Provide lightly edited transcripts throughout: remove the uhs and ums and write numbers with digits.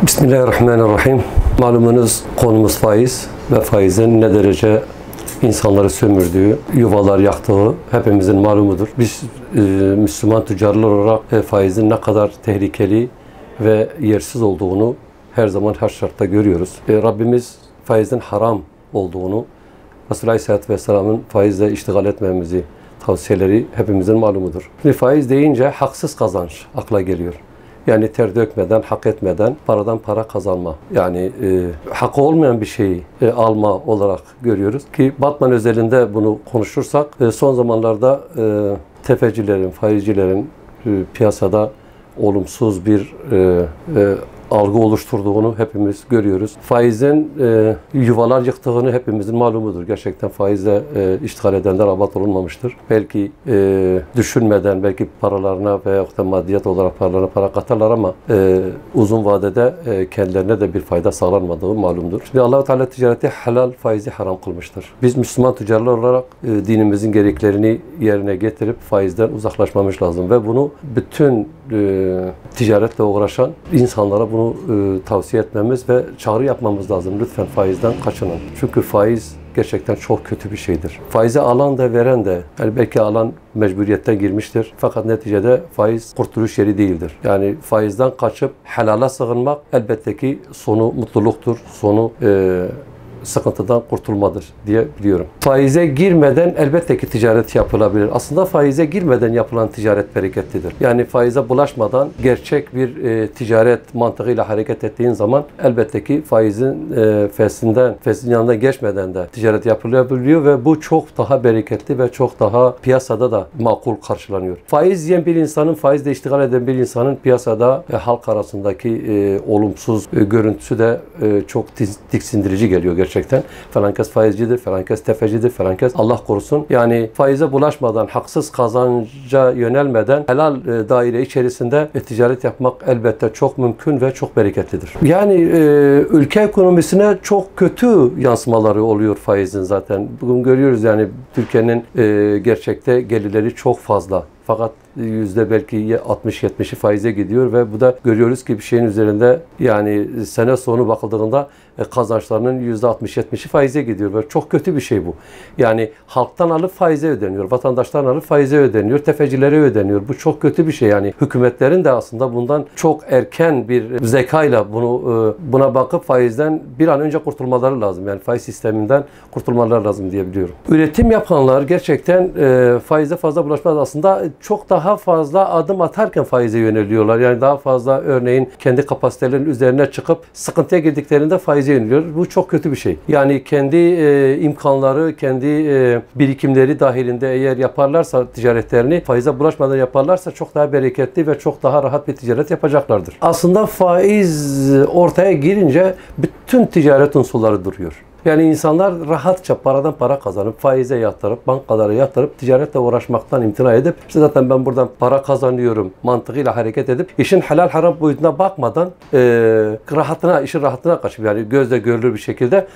Bismillahirrahmanirrahim. Malumunuz konumuz faiz ve faizin ne derece insanları sömürdüğü, yuvalar yaktığı hepimizin malumudur. Biz Müslüman tüccarlar olarak faizin ne kadar tehlikeli ve yersiz olduğunu her zaman her şartta görüyoruz. Rabbimiz faizin haram olduğunu, Resulullah Aleyhisselatü Vesselam'ın faizle iştigal etmemizi tavsiyeleri hepimizin malumudur. Şimdi faiz deyince haksız kazanç akla geliyor. Yani ter dökmeden, hak etmeden paradan para kazanma. Yani hakkı olmayan bir şeyi alma olarak görüyoruz. Ki Batman özelinde bunu konuşursak son zamanlarda tefecilerin, faizcilerin piyasada olumsuz bir algı oluşturduğunu hepimiz görüyoruz. Faizin yuvalar yıktığını hepimizin malumudur. Gerçekten faizle iştigal edenler abat olunmamıştır. Belki düşünmeden, belki paralarına veyahut da maddiyat olarak paralarına para katarlar ama uzun vadede kendilerine de bir fayda sağlanmadığı malumdur. Şimdi Allah-u Teala ticareti helal, faizi haram kılmıştır. Biz Müslüman tüccarlar olarak dinimizin gereklerini yerine getirip faizden uzaklaşmamız lazım ve bunu bütün ticaretle uğraşan insanlara bunu tavsiye etmemiz ve çağrı yapmamız lazım. Lütfen faizden kaçının. Çünkü faiz gerçekten çok kötü bir şeydir. Faizi alan da veren de, yani belki alan mecburiyetten girmiştir. Fakat neticede faiz kurtuluş yeri değildir. Yani faizden kaçıp helala sığınmak elbette ki sonu mutluluktur. Sonu sıkıntıdan kurtulmadır diye biliyorum. Faize girmeden elbette ki ticaret yapılabilir. Aslında faize girmeden yapılan ticaret bereketlidir. Yani faize bulaşmadan gerçek bir ticaret mantığıyla hareket ettiğin zaman elbette ki faizin fesinin yanına geçmeden de ticaret yapılabiliyor ve bu çok daha bereketli ve çok daha piyasada da makul karşılanıyor. Faiz yiyen bir insanın, faizle iştigal eden bir insanın piyasada halk arasındaki olumsuz görüntüsü de çok tiksindirici geliyor gerçekten. Falan kes faizcidir, falan kes tefecidir, falan kes Allah korusun. Yani faize bulaşmadan, haksız kazanca yönelmeden helal daire içerisinde ticaret yapmak elbette çok mümkün ve çok bereketlidir. Yani ülke ekonomisine çok kötü yansımaları oluyor faizin zaten. Bugün görüyoruz yani Türkiye'nin gerçekte gelirleri çok fazla. Fakat yüzde belki 60-70'i faize gidiyor ve bu da görüyoruz ki bir şeyin üzerinde yani sene sonu bakıldığında kazançlarının %60-70'i faize gidiyor ve çok kötü bir şey bu. Yani halktan alıp faize ödeniyor, vatandaştan alıp faize ödeniyor, tefecilere ödeniyor. Bu çok kötü bir şey yani. Hükümetlerin de aslında bundan çok erken bir zekayla buna bakıp faizden bir an önce kurtulmaları lazım. Yani faiz sisteminden kurtulmaları lazım diye biliyorum. Üretim yapanlar gerçekten faize fazla bulaşmaz. Aslında çok daha fazla adım atarken faize yöneliyorlar. Yani daha fazla örneğin kendi kapasitelerinin üzerine çıkıp sıkıntıya girdiklerinde faize yöneliyor. Bu çok kötü bir şey. Yani kendi imkanları, kendi birikimleri dahilinde eğer yaparlarsa ticaretlerini faize bulaşmadan yaparlarsa çok daha bereketli ve çok daha rahat bir ticaret yapacaklardır. Aslında faiz ortaya girince bütün ticaret unsurları duruyor. Yani insanlar rahatça paradan para kazanıp, faize yatırıp, bankalara yatırıp, ticaretle uğraşmaktan imtina edip, işte zaten ben buradan para kazanıyorum mantığıyla hareket edip, işin helal haram boyutuna bakmadan işin rahatına kaçıp, yani gözle görülür bir şekilde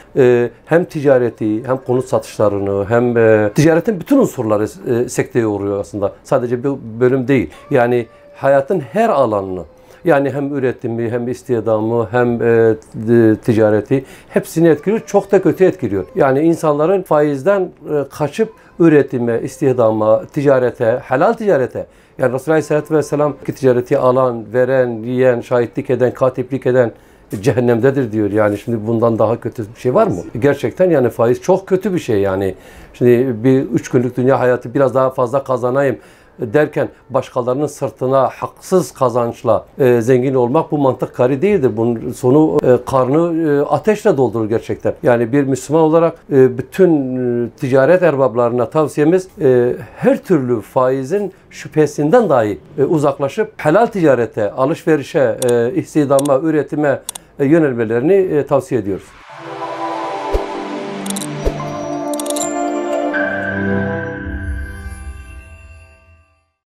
hem ticareti, hem konut satışlarını, hem ticaretin bütün unsurları sekteye uğruyor aslında. Sadece bir bölüm değil. Yani hayatın her alanını, yani hem üretimi, hem istihdamı, hem ticareti hepsini etkiliyor. Çok da kötü etkiliyor. Yani insanların faizden kaçıp üretime, istihdama, ticarete, helal ticarete, yani Resulullah Aleyhisselatü Vesselam ki ticareti alan, veren, yiyen, şahitlik eden, katiplik eden cehennemdedir diyor. Yani şimdi bundan daha kötü bir şey var mı? Gerçekten yani faiz çok kötü bir şey yani. Şimdi bir 3 günlük dünya hayatı biraz daha fazla kazanayım derken başkalarının sırtına haksız kazançla zengin olmak bu mantık kari değildir. Bunun sonu karnı ateşle doldurur gerçekten. Yani bir Müslüman olarak bütün ticaret erbaplarına tavsiyemiz her türlü faizin şüphesinden dahi uzaklaşıp helal ticarete, alışverişe, istihdama, üretime yönelmelerini tavsiye ediyoruz.